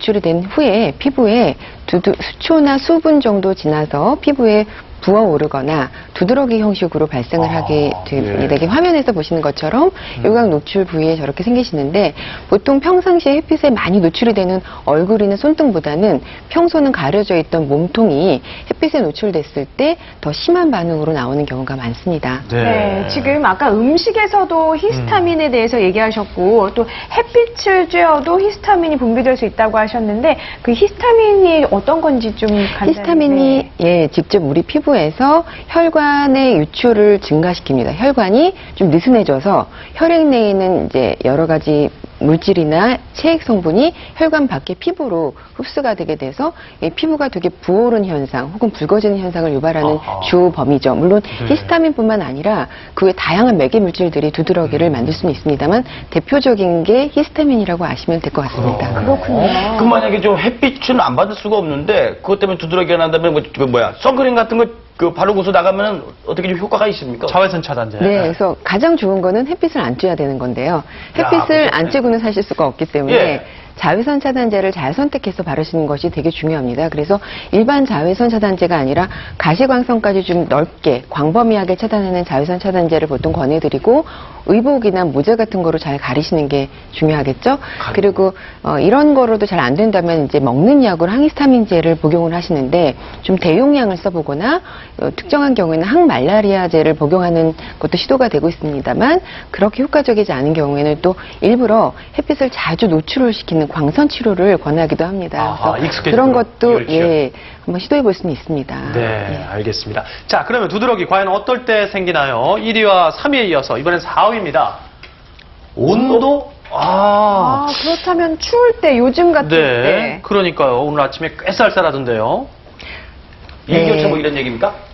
노출이 된 후에 피부에 수초나 수분 정도 지나서 피부에 부어오르거나 두드러기 형식으로 발생을 하게 됩니다. 이게 화면에서 보시는 것처럼 요각 노출 부위에 저렇게 생기시는데 보통 평상시에 햇빛에 많이 노출이 되는 얼굴이나 손등보다는 평소는 가려져 있던 몸통이 햇빛에 노출됐을 때 더 심한 반응으로 나오는 경우가 많습니다. 네, 지금 아까 음식에서도 히스타민에 대해서 얘기하셨고 또 햇빛을 쬐어도 히스타민이 분비될 수 있다고 하셨는데 그 히스타민이 어떤 건지 좀 간단히. 히스타민이 직접 우리 피부에서 혈관의 유출을 증가시킵니다. 혈관이 좀 느슨해져서 혈액 내에 있는 이제 여러 가지 물질이나 체액 성분이 혈관 밖의 피부로 흡수가 되게 돼서 피부가 되게 부어오른 현상 혹은 붉어지는 현상을 유발하는 주 범위죠. 물론 히스타민뿐만 아니라 그 외 다양한 매개 물질들이 두드러기를 만들 수는 있습니다만 대표적인 게 히스타민이라고 아시면 될 것 같습니다. 그렇군요. 그럼 만약에 좀 햇빛은 안 받을 수가 없는데 그것 때문에 두드러기가 난다면 선크림 같은 거 바르고서 나가면 어떻게 좀 효과가 있습니까? 자외선 차단제. 네, 그래서 가장 좋은 거는 햇빛을 안 쬐야 되는 건데요. 햇빛을 안 쬐고는 사실 수가 없기 때문에 자외선 차단제를 잘 선택해서 바르시는 것이 되게 중요합니다. 그래서 일반 자외선 차단제가 아니라 가시광선까지 좀 넓게 광범위하게 차단하는 자외선 차단제를 보통 권해드리고 의복이나 모자 같은 거로 잘 가리시는 게 중요하겠죠. 그리고 이런 거로도 잘 안 된다면 이제 먹는 약으로 항히스타민제를 복용을 하시는데 좀 대용량을 써보거나 특정한 경우에는 항말라리아제를 복용하는 것도 시도가 되고 있습니다만 그렇게 효과적이지 않은 경우에는 또 일부러 햇빛을 자주 노출을 시키는 광선 치료를 권하기도 합니다. 그래서 그런 것도 한번 시도해 볼 수는 있습니다. 네, 알겠습니다. 자, 그러면 두드러기 과연 어떨 때 생기나요? 1위와 3위에 이어서 이번엔 4위입니다. 온도? 그렇다면 추울 때, 요즘 같은 때. 그러니까요. 오늘 아침에 꽤 쌀쌀하던데요. 일교차 뭐 이런 얘기입니까?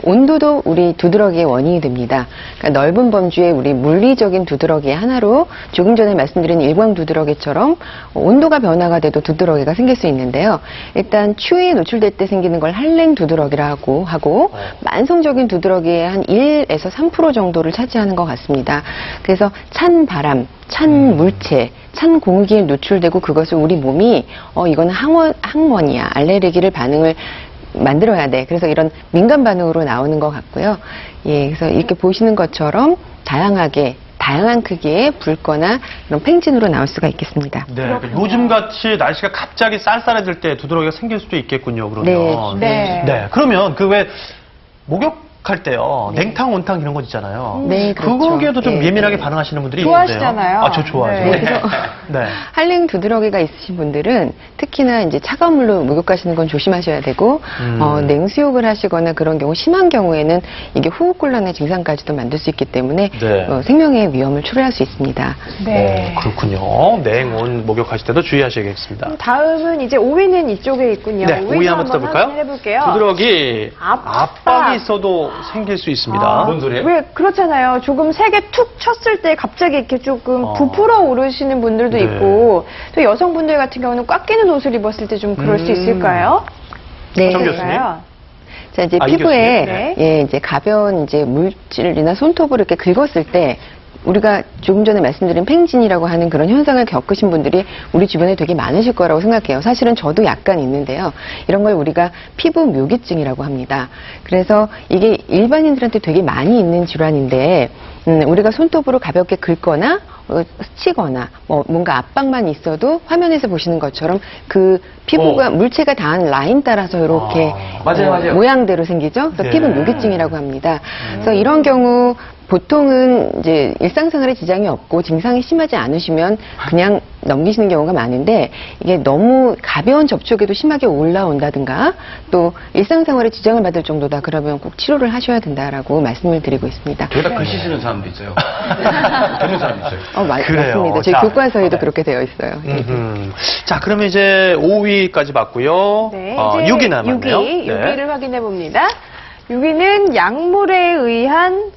온도도 우리 두드러기의 원인이 됩니다. 그러니까 넓은 범주의 우리 물리적인 두드러기의 하나로 조금 전에 말씀드린 일광 두드러기처럼 온도가 변화가 돼도 두드러기가 생길 수 있는데요. 일단 추위에 노출될 때 생기는 걸 한랭 두드러기라고 하고 만성적인 두드러기의 한 1에서 3% 정도를 차지하는 것 같습니다. 그래서 찬 바람, 찬 물체, 찬 공기에 노출되고 그것을 우리 몸이 이거는 항원이야, 알레르기를 반응을 만들어야 돼. 그래서 이런 민간 반응으로 나오는 것 같고요. 그래서 이렇게 보시는 것처럼 다양한 크기의 붉거나 그런 팽진으로 나올 수가 있겠습니다. 네, 요즘 같이 날씨가 갑자기 쌀쌀해질 때 두드러기가 생길 수도 있겠군요. 그러면. 네. 그러면 그 왜 목욕할 때요, 냉탕, 온탕 이런 거 있잖아요. 네, 그렇죠. 그거에도 좀 예민하게 반응하시는 분들이 좋아하시잖아요. 있는데요. 저 좋아하죠. 그래서 한랭 두드러기가 있으신 분들은 특히나 이제 차가운 물로 목욕하시는 건 조심하셔야 되고 냉수욕을 하시거나 그런 경우 심한 경우에는 이게 호흡곤란의 증상까지도 만들 수 있기 때문에 생명의 위험을 초래할 수 있습니다. 네. 그렇군요. 냉온 목욕하실 때도 주의하셔야겠습니다. 다음은 이제 5위는 이쪽에 있군요. 네, 5위 한번 써볼까요? 해볼게요. 두드러기 압박이 있어도 생길 수 있습니다. 뭔 소리예요? 왜 그렇잖아요. 조금 세게 툭 쳤을 때 갑자기 이렇게 조금 부풀어 오르시는 분들도 있고 또 여성분들 같은 경우는 꽉 끼는 옷을 입었을 때 좀 그럴 수 있을까요? 네. 정 교수님. 자, 이제 피부에 이제 가벼운 이제 물질이나 손톱으로 이렇게 긁었을 때 우리가 조금 전에 말씀드린 팽진이라고 하는 그런 현상을 겪으신 분들이 우리 주변에 되게 많으실 거라고 생각해요. 사실은 저도 약간 있는데요. 이런 걸 우리가 피부 묘기증이라고 합니다. 그래서 이게 일반인들한테 되게 많이 있는 질환인데 우리가 손톱으로 가볍게 긁거나 스치거나 뭔가 압박만 있어도 화면에서 보시는 것처럼 그 피부가 물체가 닿은 라인 따라서 이렇게 맞아요. 모양대로 생기죠. 그래서 피부 묘기증이라고 합니다. 그래서 이런 경우 보통은 이제 일상생활에 지장이 없고 증상이 심하지 않으시면 그냥 넘기시는 경우가 많은데 이게 너무 가벼운 접촉에도 심하게 올라온다든가 또 일상생활에 지장을 받을 정도다 그러면 꼭 치료를 하셔야 된다라고 말씀을 드리고 있습니다. 저희가 글씨 쓰는 사람도 있어요. 듣는 사람도 있어요. 그래요. 맞습니다. 저희 자, 교과서에도 그렇게 되어 있어요. 자, 그러면 이제 5위까지 봤고요. 네, 6위 남았네요. 6위를 확인해 봅니다. 6위는 약물에 의한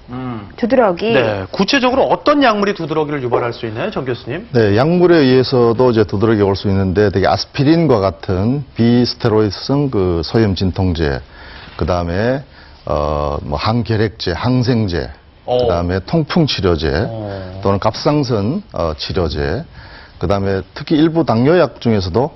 두드러기. 네, 구체적으로 어떤 약물이 두드러기를 유발할 수 있나요, 정 교수님? 네, 약물에 의해서도 이제 두드러기가 올 수 있는데 되게 아스피린과 같은 비스테로이드성 그 소염 진통제, 그 다음에 뭐 항결핵제, 항생제, 그 다음에 통풍 치료제, 또는 갑상선 치료제, 그 다음에 특히 일부 당뇨약 중에서도